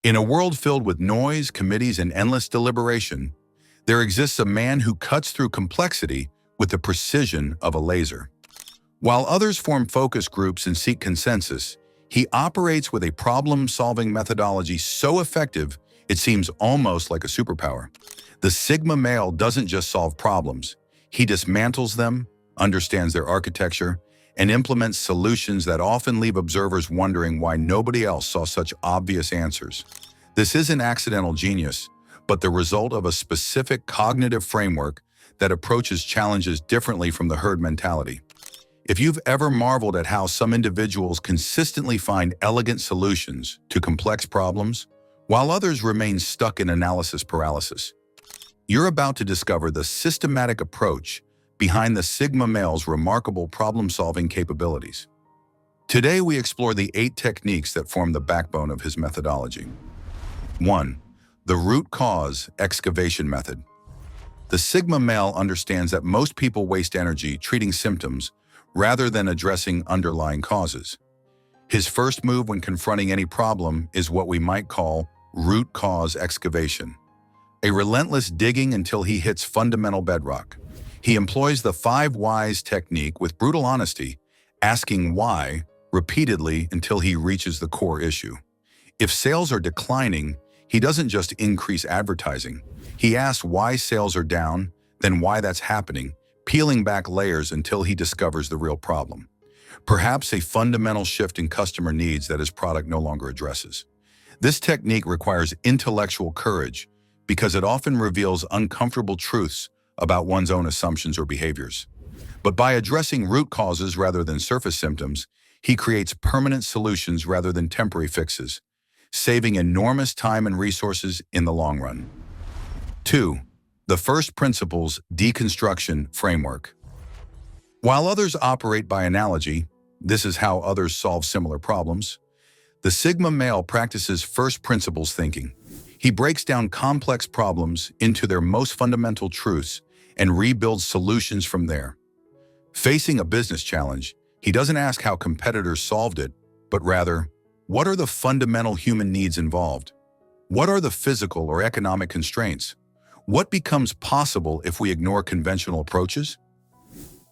In a world filled with noise, committees, and endless deliberation, there exists a man who cuts through complexity with the precision of a laser. While others form focus groups and seek consensus, he operates with a problem-solving methodology so effective it seems almost like a superpower. The Sigma male doesn't just solve problems. He dismantles them, understands their architecture, and implements solutions that often leave observers wondering why nobody else saw such obvious answers. This isn't accidental genius, but the result of a specific cognitive framework that approaches challenges differently from the herd mentality. If you've ever marveled at how some individuals consistently find elegant solutions to complex problems, while others remain stuck in analysis paralysis, you're about to discover the systematic approach behind the Sigma male's remarkable problem-solving capabilities. Today, we explore the 8 techniques that form the backbone of his methodology. 1. The root cause excavation method. The Sigma male understands that most people waste energy treating symptoms rather than addressing underlying causes. His first move when confronting any problem is what we might call root cause excavation, a relentless digging until he hits fundamental bedrock. He employs the 5 whys technique with brutal honesty, asking why repeatedly until he reaches the core issue. If sales are declining, he doesn't just increase advertising. He asks why sales are down, then why that's happening, peeling back layers until he discovers the real problem. Perhaps a fundamental shift in customer needs that his product no longer addresses. This technique requires intellectual courage because it often reveals uncomfortable truths about one's own assumptions or behaviors. But by addressing root causes rather than surface symptoms, he creates permanent solutions rather than temporary fixes, saving enormous time and resources in the long run. 2. The first Principles Deconstruction framework. While others operate by analogy, this is how others solve similar problems, the Sigma male practices first principles thinking. He breaks down complex problems into their most fundamental truths and rebuilds solutions from there. Facing a business challenge, he doesn't ask how competitors solved it, but rather, what are the fundamental human needs involved? What are the physical or economic constraints? What becomes possible if we ignore conventional approaches?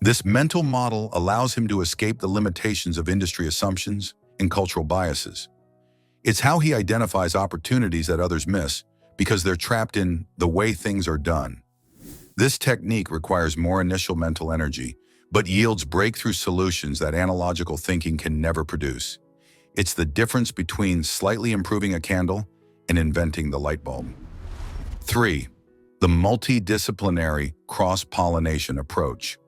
This mental model allows him to escape the limitations of industry assumptions and cultural biases. It's how he identifies opportunities that others miss because they're trapped in the way things are done. This technique requires more initial mental energy, but yields breakthrough solutions that analogical thinking can never produce. It's the difference between slightly improving a candle and inventing the light bulb. 3. The multidisciplinary cross-pollination approach.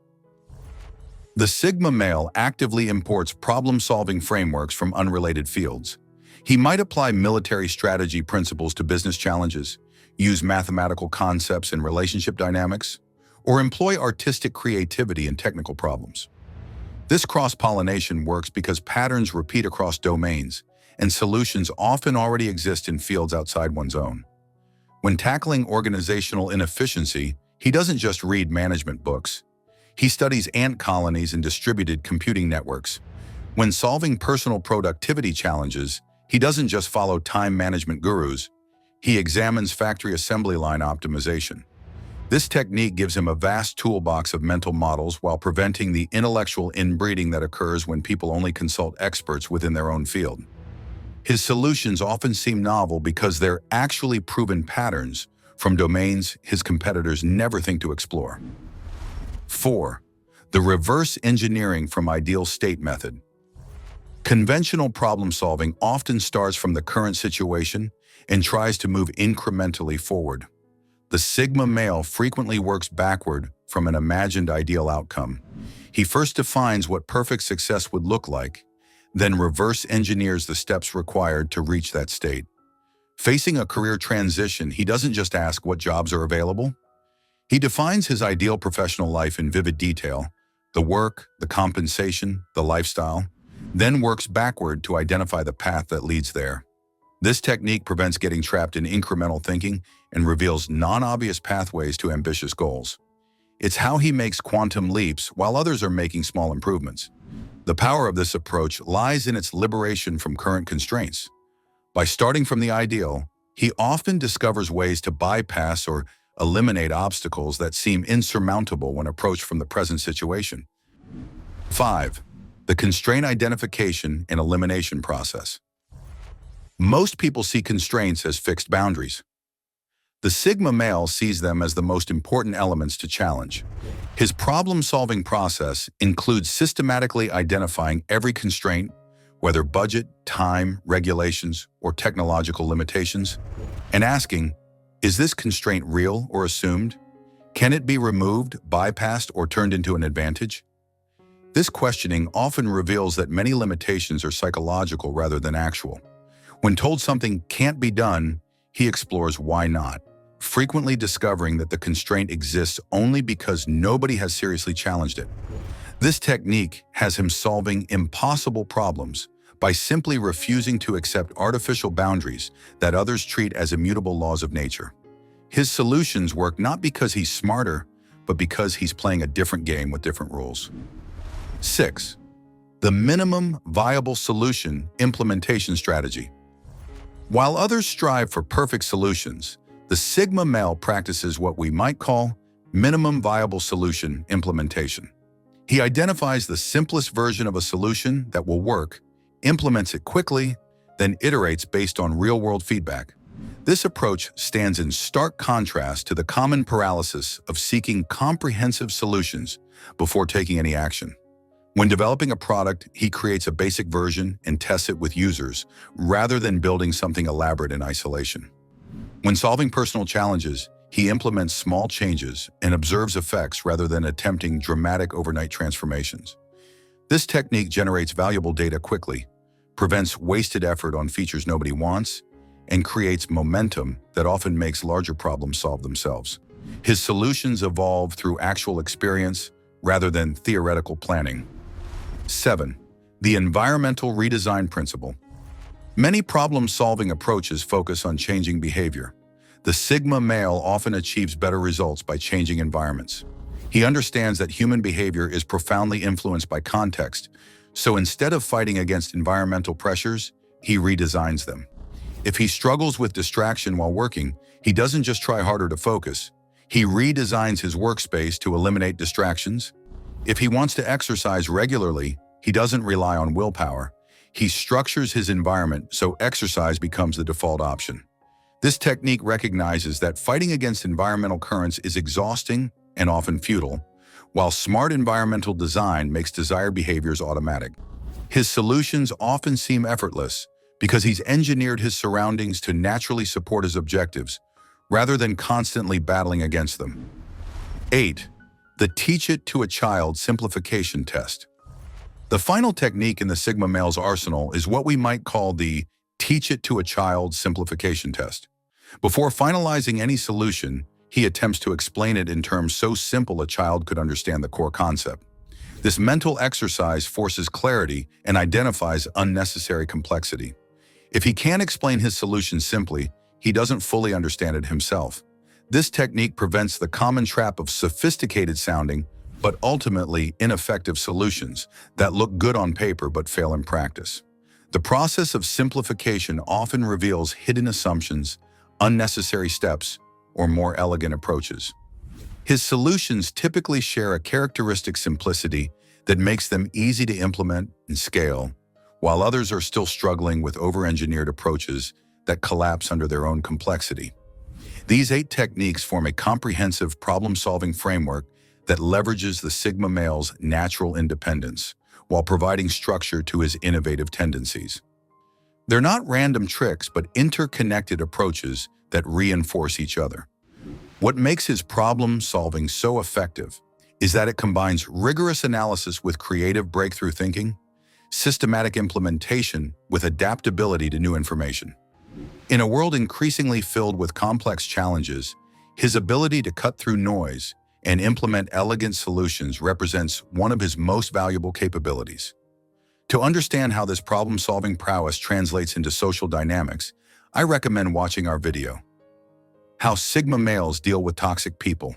The Sigma male actively imports problem-solving frameworks from unrelated fields. He might apply military strategy principles to business challenges, use mathematical concepts in relationship dynamics, or employ artistic creativity in technical problems. This cross-pollination works because patterns repeat across domains, and solutions often already exist in fields outside one's own. When tackling organizational inefficiency, he doesn't just read management books. He studies ant colonies and distributed computing networks. When solving personal productivity challenges, he doesn't just follow time management gurus. He examines factory assembly line optimization. This technique gives him a vast toolbox of mental models while preventing the intellectual inbreeding that occurs when people only consult experts within their own field. His solutions often seem novel because they're actually proven patterns from domains his competitors never think to explore. 4. The reverse engineering from ideal state method. Conventional problem-solving often starts from the current situation and tries to move incrementally forward. The Sigma male frequently works backward from an imagined ideal outcome. He first defines what perfect success would look like, then reverse engineers the steps required to reach that state. Facing a career transition, he doesn't just ask what jobs are available. He defines his ideal professional life in vivid detail, the work, the compensation, the lifestyle, then works backward to identify the path that leads there. This technique prevents getting trapped in incremental thinking and reveals non-obvious pathways to ambitious goals. It's how he makes quantum leaps while others are making small improvements. The power of this approach lies in its liberation from current constraints. By starting from the ideal, he often discovers ways to bypass or eliminate obstacles that seem insurmountable when approached from the present situation. 5. The constraint identification and elimination process. Most people see constraints as fixed boundaries. The Sigma male sees them as the most important elements to challenge. His problem-solving process includes systematically identifying every constraint, whether budget, time, regulations, or technological limitations, and asking, is this constraint real or assumed? Can it be removed, bypassed, or turned into an advantage? This questioning often reveals that many limitations are psychological rather than actual. When told something can't be done, he explores why not, frequently discovering that the constraint exists only because nobody has seriously challenged it. This technique has him solving impossible problems by simply refusing to accept artificial boundaries that others treat as immutable laws of nature. His solutions work not because he's smarter, but because he's playing a different game with different rules. 6. The minimum viable solution implementation strategy. While others strive for perfect solutions, the Sigma male practices what we might call minimum viable solution implementation. He identifies the simplest version of a solution that will work, implements it quickly, then iterates based on real-world feedback. This approach stands in stark contrast to the common paralysis of seeking comprehensive solutions before taking any action. When developing a product, he creates a basic version and tests it with users, rather than building something elaborate in isolation. When solving personal challenges, he implements small changes and observes effects rather than attempting dramatic overnight transformations. This technique generates valuable data quickly, prevents wasted effort on features nobody wants, and creates momentum that often makes larger problems solve themselves. His solutions evolve through actual experience rather than theoretical planning. 7. The environmental redesign principle. Many problem-solving approaches focus on changing behavior. The Sigma male often achieves better results by changing environments. He understands that human behavior is profoundly influenced by context, so instead of fighting against environmental pressures, he redesigns them. If he struggles with distraction while working, he doesn't just try harder to focus. He redesigns his workspace to eliminate distractions. If he wants to exercise regularly, he doesn't rely on willpower. He structures his environment so exercise becomes the default option. This technique recognizes that fighting against environmental currents is exhausting and often futile, while smart environmental design makes desired behaviors automatic. His solutions often seem effortless because he's engineered his surroundings to naturally support his objectives, rather than constantly battling against them. 8. The teach it to a child simplification test. The final technique in the Sigma male's arsenal is what we might call the teach it to a child simplification test. Before finalizing any solution, he attempts to explain it in terms so simple a child could understand the core concept. This mental exercise forces clarity and identifies unnecessary complexity. If he can't explain his solution simply, he doesn't fully understand it himself. This technique prevents the common trap of sophisticated sounding, but ultimately ineffective solutions that look good on paper but fail in practice. The process of simplification often reveals hidden assumptions, unnecessary steps, or more elegant approaches. His solutions typically share a characteristic simplicity that makes them easy to implement and scale, while others are still struggling with over-engineered approaches that collapse under their own complexity. These 8 techniques form a comprehensive problem-solving framework that leverages the Sigma male's natural independence while providing structure to his innovative tendencies. They're not random tricks, but interconnected approaches that reinforce each other. What makes his problem-solving so effective is that it combines rigorous analysis with creative breakthrough thinking, systematic implementation with adaptability to new information. In a world increasingly filled with complex challenges, his ability to cut through noise and implement elegant solutions represents one of his most valuable capabilities. To understand how this problem-solving prowess translates into social dynamics, I recommend watching our video, How Sigma Males Deal with Toxic People.